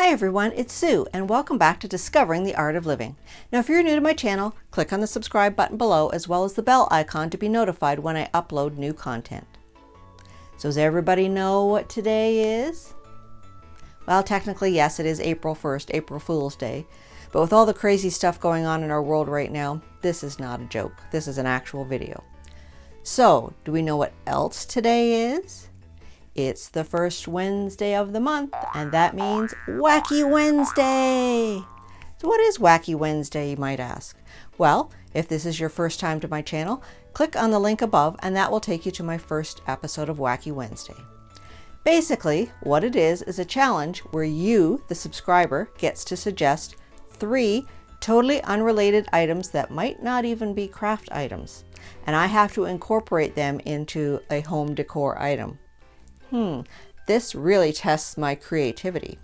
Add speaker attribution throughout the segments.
Speaker 1: Hi everyone, it's Sue and welcome back to Discovering the Art of Living. Now if you're new to my channel, click on the subscribe button below as well as the bell icon to be notified when I upload new content. So does everybody know what today is? Well, technically yes, it is April 1st, April Fool's Day. But with all the crazy stuff going on in our world right now, this is not a joke. This is an actual video. So, do we know what else today is? It's the first Wednesday of the month, and that means Wacky Wednesday! So what is Wacky Wednesday, you might ask? Well, if this is your first time to my channel, click on the link above and that will take you to my first episode of Wacky Wednesday. Basically, what it is a challenge where you, the subscriber, gets to suggest 3 totally unrelated items that might not even be craft items, and I have to incorporate them into a home decor item. This really tests my creativity,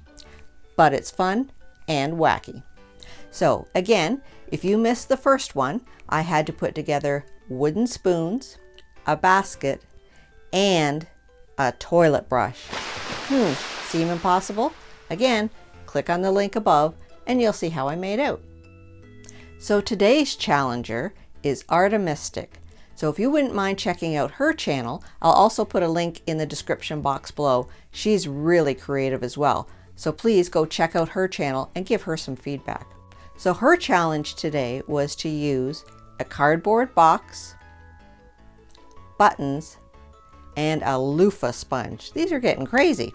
Speaker 1: but it's fun and wacky. So again, if you missed the first one, I had to put together wooden spoons, a basket, and a toilet brush. Seem impossible? Again, click on the link above and you'll see how I made out. So today's challenger is Artemystik. So if you wouldn't mind checking out her channel, I'll also put a link in the description box below. She's really creative as well. So please go check out her channel and give her some feedback. So her challenge today was to use a cardboard box, buttons, and a loofah sponge. These are getting crazy.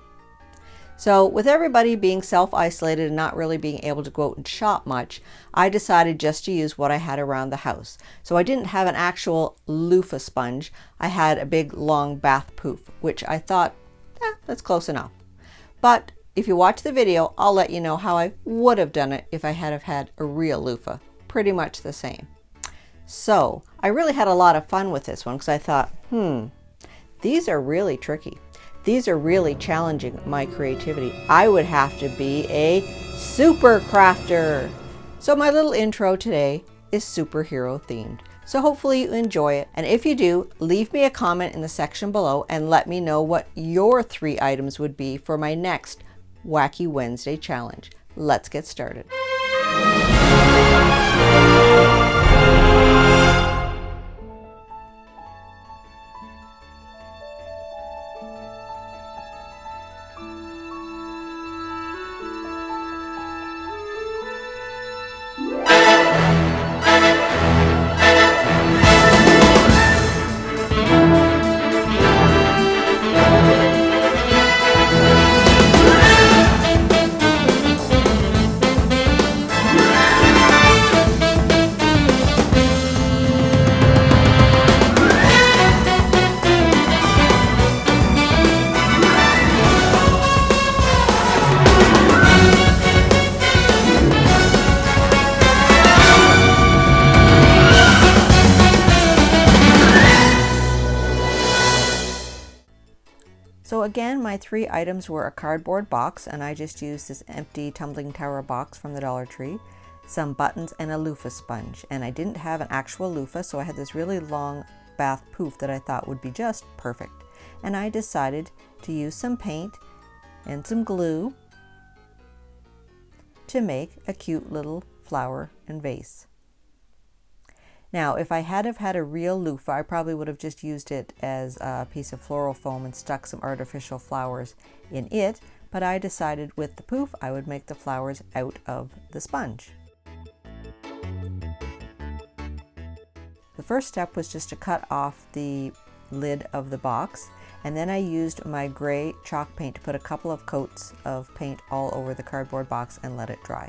Speaker 1: So with everybody being self-isolated and not really being able to go out and shop much, I decided just to use what I had around the house. So I didn't have an actual loofah sponge. I had a big long bath poof, which I thought, that's close enough. But if you watch the video, I'll let you know how I would have done it if I had have had a real loofah. Pretty much the same. So I really had a lot of fun with this one because I thought, these are really tricky. These are really challenging my creativity. I would have to be a super crafter. So my little intro today is superhero themed. So hopefully you enjoy it. And if you do, leave me a comment in the section below and let me know what your 3 items would be for my next Wacky Wednesday challenge. Let's get started. So again, my 3 items were a cardboard box, and I just used this empty tumbling tower box from the Dollar Tree, some buttons, and a loofah sponge. And I didn't have an actual loofah, so I had this really long bath poof that I thought would be just perfect. And I decided to use some paint and some glue to make a cute little flower and vase. Now, if I had have had a real loofah, I probably would have just used it as a piece of floral foam and stuck some artificial flowers in it, but I decided with the poof, I would make the flowers out of the sponge. The first step was just to cut off the lid of the box, and then I used my gray chalk paint to put a couple of coats of paint all over the cardboard box and let it dry.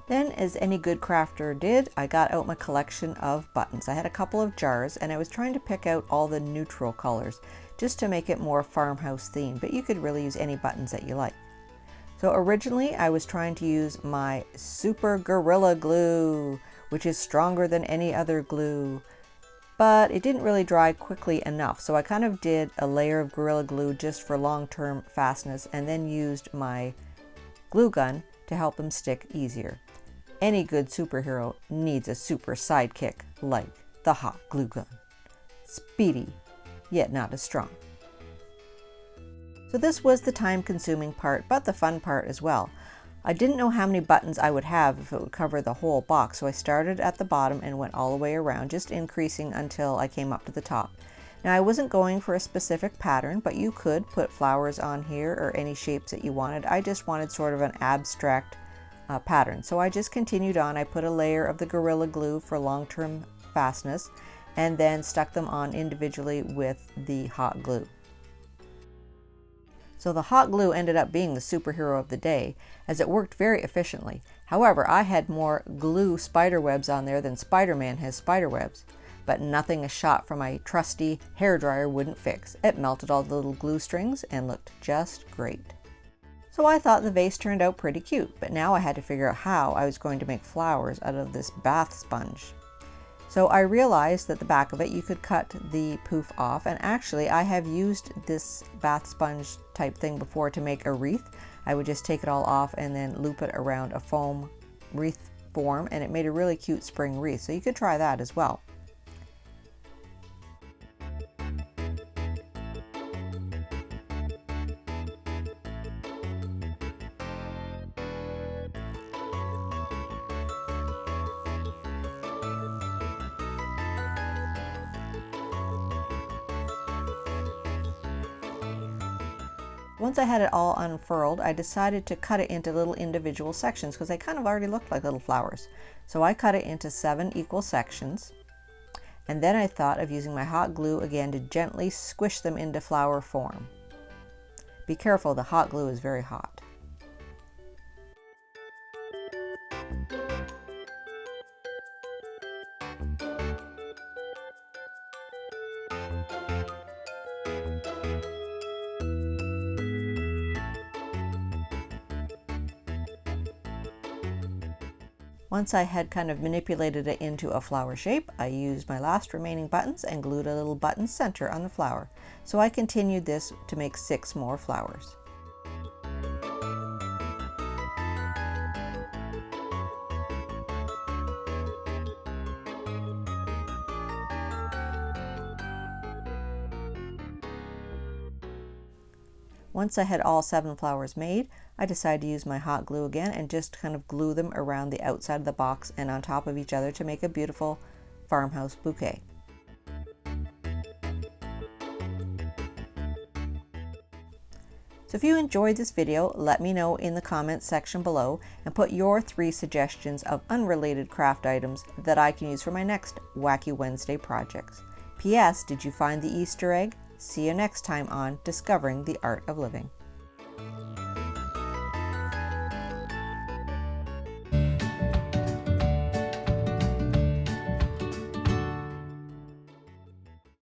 Speaker 1: Then, as any good crafter did, I got out my collection of buttons. I had a couple of jars and I was trying to pick out all the neutral colors just to make it more farmhouse themed, but you could really use any buttons that you like. So originally I was trying to use my Super Gorilla Glue, which is stronger than any other glue. but it didn't really dry quickly enough. So I kind of did a layer of Gorilla Glue just for long-term fastness, and then used my glue gun to help them stick easier. Any good superhero needs a super sidekick like the hot glue gun. Speedy, yet not as strong. So this was the time-consuming part, but the fun part as well. I didn't know how many buttons I would have if it would cover the whole box, so I started at the bottom and went all the way around, just increasing until I came up to the top. Now I wasn't going for a specific pattern, but you could put flowers on here or any shapes that you wanted. I just wanted sort of an abstract pattern. So I just continued on. I put a layer of the Gorilla Glue for long-term fastness, and then stuck them on individually with the hot glue. So the hot glue ended up being the superhero of the day, as it worked very efficiently. However, I had more glue spider webs on there than Spider-Man has spider webs, but nothing a shot from my trusty hairdryer wouldn't fix. It melted all the little glue strings and looked just great. So I thought the vase turned out pretty cute, but now I had to figure out how I was going to make flowers out of this bath sponge. So I realized that the back of it, you could cut the poof off, and actually I have used this bath sponge type thing before to make a wreath. I would just take it all off and then loop it around a foam wreath form, and it made a really cute spring wreath, so you could try that as well. Once I had it all unfurled, I decided to cut it into little individual sections because they kind of already looked like little flowers. So I cut it into 7 equal sections, and then I thought of using my hot glue again to gently squish them into flower form. Be careful, the hot glue is very hot. Once I had kind of manipulated it into a flower shape, I used my last remaining buttons and glued a little button center on the flower. So I continued this to make 6 more flowers. Once I had all 7 flowers made, I decided to use my hot glue again and just kind of glue them around the outside of the box and on top of each other to make a beautiful farmhouse bouquet. So if you enjoyed this video, let me know in the comments section below and put your 3 suggestions of unrelated craft items that I can use for my next Wacky Wednesday projects. P.S. Did you find the Easter egg? See you next time on Discovering the Art of Living.